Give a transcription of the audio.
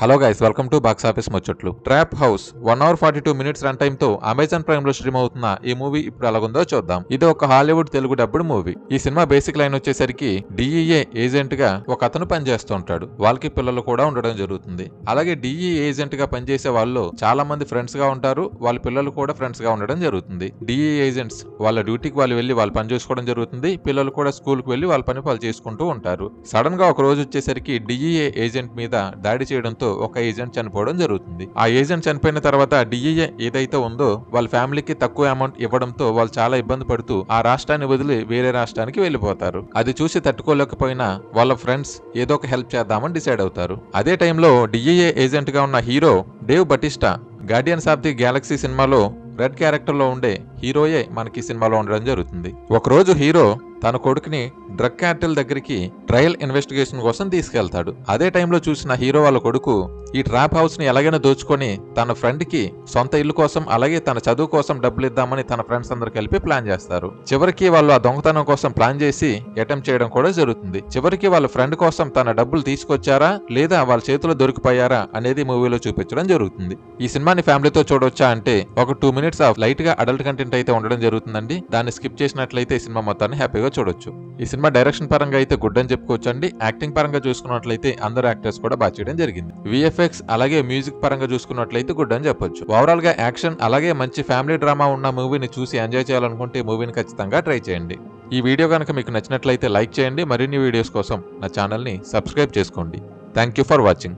Hello guys, welcome to box office ముచ్చట్లు. Trap house 1 hour 42 minutes run time తో Amazon Prime లో stream అవుతున్న ఈ మూవీ ఇప్పుడు ఎలాగుందో చూద్దాం. ఇది ఒక హాలీవుడ్ తెలుగు డబ్బుడ్ మూవీ. ఈ సినిమా బేసిక్ లైన్ వచ్చేసరికి డిఈఏ ఏజెంట్ గా ఒక అతను పనిచేస్తూ ఉంటాడు. వాళ్ళకి పిల్లలు కూడా ఉండడం జరుగుతుంది. అలాగే డిఈఏ ఏజెంట్ గా పనిచేసే వాళ్ళు చాలా మంది ఫ్రెండ్స్ గా ఉంటారు. వాళ్ళ పిల్లలు కూడా ఫ్రెండ్స్ గా ఉండడం జరుగుతుంది. డిఈఏ ఏజెంట్స్ వాళ్ళ డ్యూటీకి వాళ్ళు వెళ్లి వాళ్ళ పని చేసుకోవడం జరుగుతుంది. పిల్లలు కూడా స్కూల్ కు వెళ్లి వాళ్ళ పని వాళ్ళు చేసుకుంటూ ఉంటారు. సడన్ గా ఒక రోజు వచ్చేసరికి డిఈఏ ఏజెంట్ మీద దాడి చేయడంతో ఒక ఏజెంట్ చనిపోవడం జరుగుతుంది. ఆ ఏజెంట్ చనిపోయిన తర్వాత డిఈఏ ఏదైతే ఉందో వాళ్ళ ఫ్యామిలీకి తక్కువ అమౌంట్ ఇవ్వడంతో వాళ్ళు చాలా ఇబ్బంది పడుతూ ఆ రాష్ట్రాన్ని వదిలి వేరే రాష్ట్రానికి వెళ్లిపోతారు. అది చూసి తట్టుకోలేకపోయినా వాళ్ళ ఫ్రెండ్స్ ఏదో ఒక హెల్ప్ చేద్దామని డిసైడ్ అవుతారు. అదే టైంలో డిఈఏ ఏజెంట్ గా ఉన్న hero Dave Bautista Guardians of the Galaxy సినిమాలో రెడ్ క్యారెక్టర్ లో ఉండే హీరోయే మనకి సినిమాలో ఉండడం జరుగుతుంది. ఒకరోజు హీరో తన కొడుకుని డ్రగ్ క్యార్టెల్ దగ్గరికి ట్రయల్ ఇన్వెస్టిగేషన్ కోసం తీసుకెళ్తాడు. అదే టైంలో చూసిన హీరో వాళ్ళ కొడుకు ఈ ట్రాప్ హౌస్ ని ఎలాగైనా దోచుకొని తన ఫ్రెండ్ కి సొంత ఇల్లు కోసం అలాగే తన చదువు కోసం డబ్బులు ఇద్దామని తన ఫ్రెండ్స్ అందరు కలిపి ప్లాన్ చేస్తారు. చివరికి వాళ్ళు ఆ దొంగతనం కోసం ప్లాన్ చేసి అటెంప్ట్ చేయడం కూడా జరుగుతుంది. చివరికి వాళ్ళ ఫ్రెండ్ కోసం తన డబ్బులు తీసుకొచ్చారా లేదా వాళ్ళ చేతిలో దొరికిపోయారా అనేది మూవీలో చూపించడం జరుగుతుంది. ఈ సినిమాని ఫ్యామిలీతో చూడొచ్చా అంటే ఒక 2 minutes ఆఫ్ లైట్ గా అడల్ట్ కంటెంట్ అయితే ఉండడం జరుగుతుందండి. దాన్ని స్కిప్ చేసినట్లయితే ఈ సినిమా మొత్తాన్ని హ్యాపీగా చూడొచ్చు. ఈ సినిమా డైరెక్షన్ పరంగా అయితే గుడ్ అని చెప్పుకోవచ్చు అండి. యాక్టింగ్ పరంగా చూసుకున్నట్లయితే అందరు యాక్టర్స్ కూడా బాగా చేయడం జరిగింది. విఎఫ్ఎక్స్ అలాగే మ్యూజిక్ పరంగా చూసుకున్నట్లయితే గుడ్ అని చెప్పొచ్చు. ఓవరాల్ గా యాక్షన్ అలాగే మంచి ఫ్యామిలీ డ్రామా ఉన్న మూవీని చూసి ఎంజాయ్ చేయాలనుకుంటే ఈ మూవీని ఖచ్చితంగా ట్రై చేయండి. ఈ వీడియో కనుక మీకు నచ్చినట్లయితే లైక్ చేయండి. మరిన్ని వీడియోస్ కోసం నా ఛానల్ ని సబ్స్క్రైబ్ చేసుకోండి. Thank you for watching.